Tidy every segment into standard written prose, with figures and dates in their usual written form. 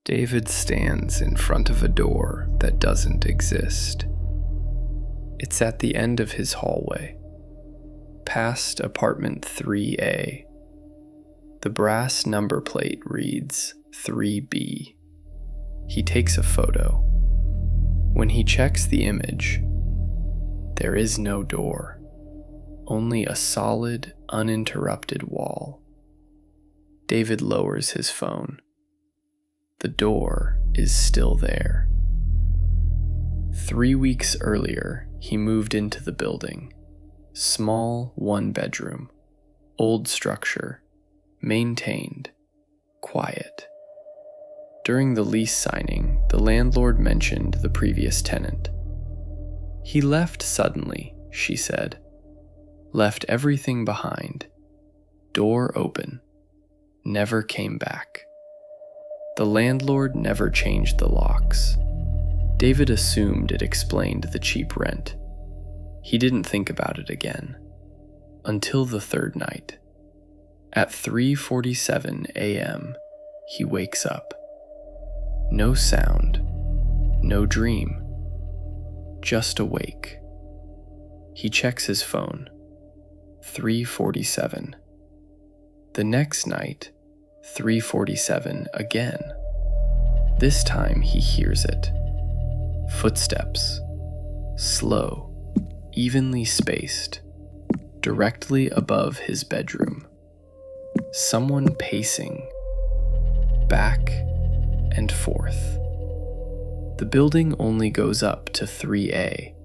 David stands in front of a door that doesn't exist. It's at the end of his hallway, past apartment 3A. The brass number plate reads 3B. He takes a photo. When he checks the image, there is no door, only a solid, uninterrupted wall. David lowers his phone. The door is still there. 3 weeks earlier, he moved into the building. Small, one-bedroom, old structure, maintained, quiet. During the lease signing, the landlord mentioned the previous tenant. He left suddenly, she said. Left everything behind. Door open. Never came back. The landlord never changed the locks. David assumed it explained the cheap rent. He didn't think about it again. Until the third night. At 3:47 a.m., he wakes up. No sound. No dream. Just awake. He checks his phone. 3:47. The next night, 3:47 again. This time he hears it. Footsteps. Slow, evenly spaced, directly above his bedroom. Someone pacing, back and forth. The building only goes up to 3A.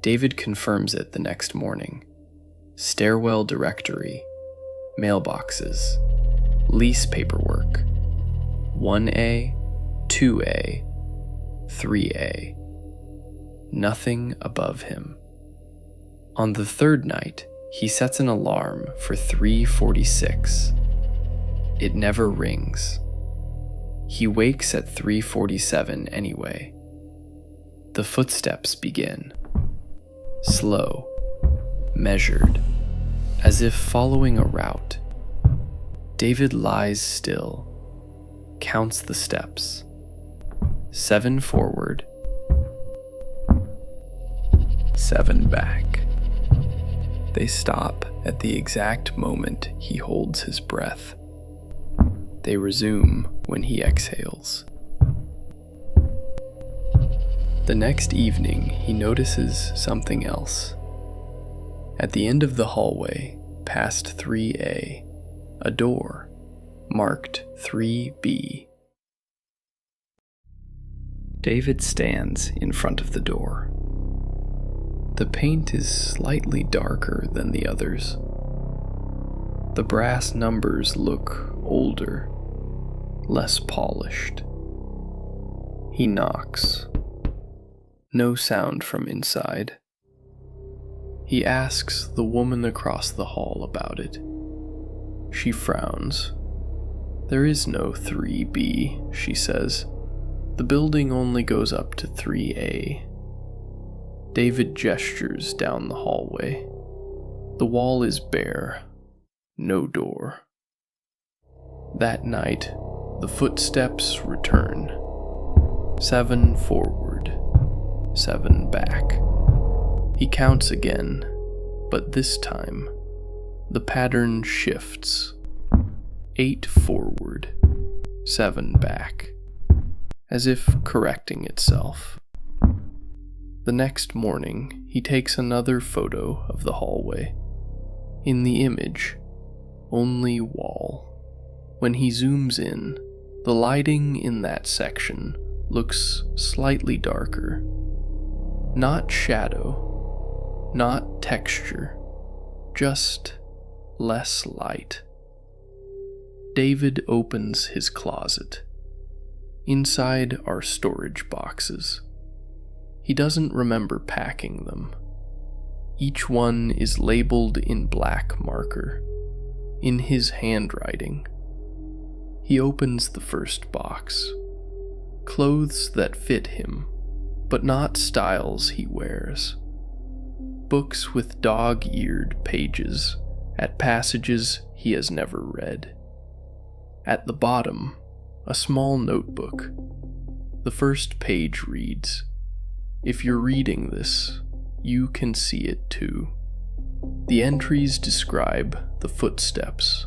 David confirms it the next morning. Stairwell directory, mailboxes, lease paperwork, 1A, 2A, 3A. Nothing above him. On the third night, he sets an alarm for 3:46. It never rings. He wakes at 3:47 anyway. The footsteps begin. Slow, measured, as if following a route. David lies still, counts the steps. 7 forward, 7 back. They stop at the exact moment he holds his breath. They resume when he exhales. The next evening, he notices something else. At the end of the hallway, past 3A, a door marked 3B. David stands in front of the door. The paint is slightly darker than the others. The brass numbers look older, less polished. He knocks. No sound from inside. He asks the woman across the hall about it. She frowns. There is no 3B, she says. The building only goes up to 3A. David gestures down the hallway. The wall is bare. No door. That night, the footsteps return. 7 forward, 7 back. He counts again, but this time, the pattern shifts. 8 forward, 7 back, as if correcting itself. The next morning, he takes another photo of the hallway. In the image, only wall. When he zooms in, the lighting in that section looks slightly darker. Not shadow, not texture, just less light. David opens his closet. Inside are storage boxes. He doesn't remember packing them. Each one is labeled in black marker, in his handwriting. He opens the first box. Clothes that fit him, but not styles he wears. Books with dog-eared pages at passages he has never read. At the bottom, a small notebook. The first page reads, "If you're reading this, you can see it too." The entries describe the footsteps,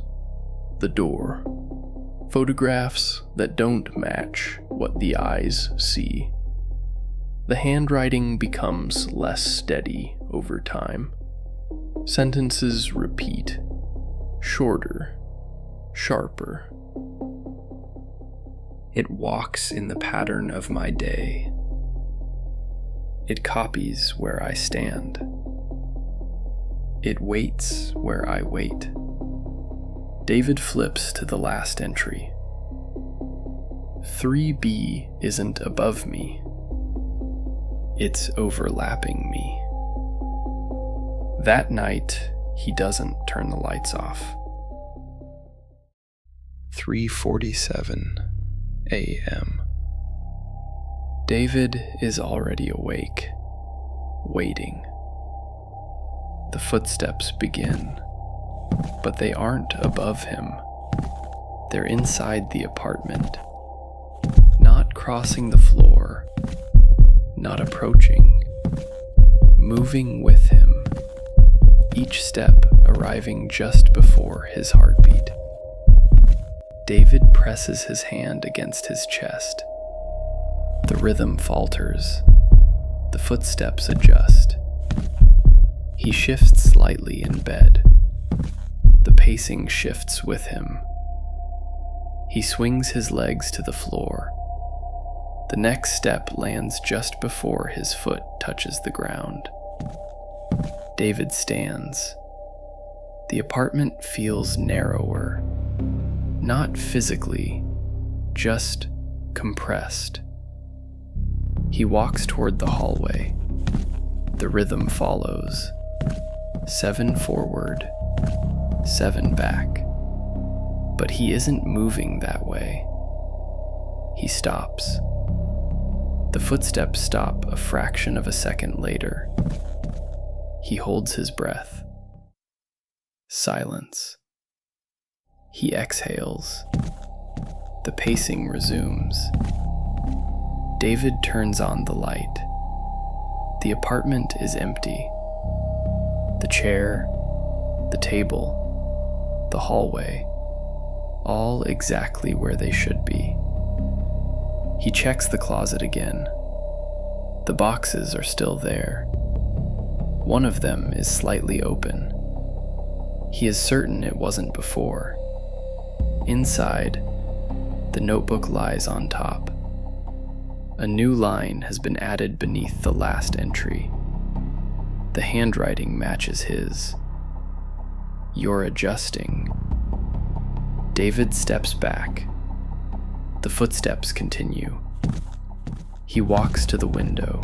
the door, photographs that don't match what the eyes see. The handwriting becomes less steady over time. Sentences repeat, shorter, sharper. It walks in the pattern of my day. It copies where I stand. It waits where I wait. David flips to the last entry. 3B isn't above me. It's overlapping me. That night, he doesn't turn the lights off. 3:47 a.m. David is already awake, waiting. The footsteps begin, but they aren't above him. They're inside the apartment, not crossing the floor, not approaching, moving with him, each step arriving just before his heartbeat. David presses his hand against his chest. The rhythm falters. The footsteps adjust. He shifts slightly in bed. The pacing shifts with him. He swings his legs to the floor. The next step lands just before his foot touches the ground. David stands. The apartment feels narrower. Not physically, just compressed. He walks toward the hallway. The rhythm follows. 7 forward, 7 back. But he isn't moving that way. He stops. The footsteps stop a fraction of a second later. He holds his breath. Silence. He exhales. The pacing resumes. David turns on the light. The apartment is empty. The chair, the table, the hallway, all exactly where they should be. He checks the closet again. The boxes are still there. One of them is slightly open. He is certain it wasn't before. Inside, the notebook lies on top. A new line has been added beneath the last entry. The handwriting matches his. "You're adjusting." David steps back. The footsteps continue. He walks to the window.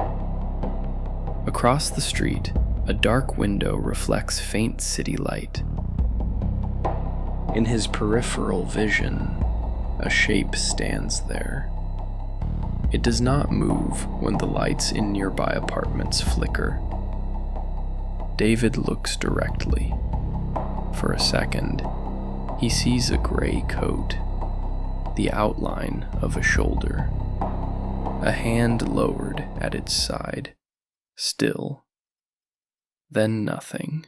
Across the street, a dark window reflects faint city light. In his peripheral vision, a shape stands there. It does not move when the lights in nearby apartments flicker. David looks directly. For a second, he sees a gray coat, the outline of a shoulder, a hand lowered at its side, still. Then nothing.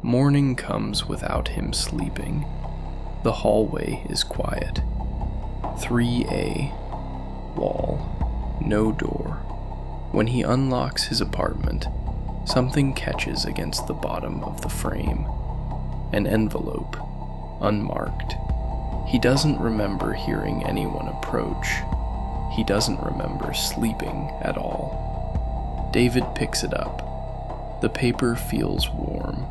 Morning comes without him sleeping. The hallway is quiet. 3A, wall, no door. When he unlocks his apartment, something catches against the bottom of the frame. An envelope, unmarked. He doesn't remember hearing anyone approach. He doesn't remember sleeping at all. David picks it up. The paper feels warm.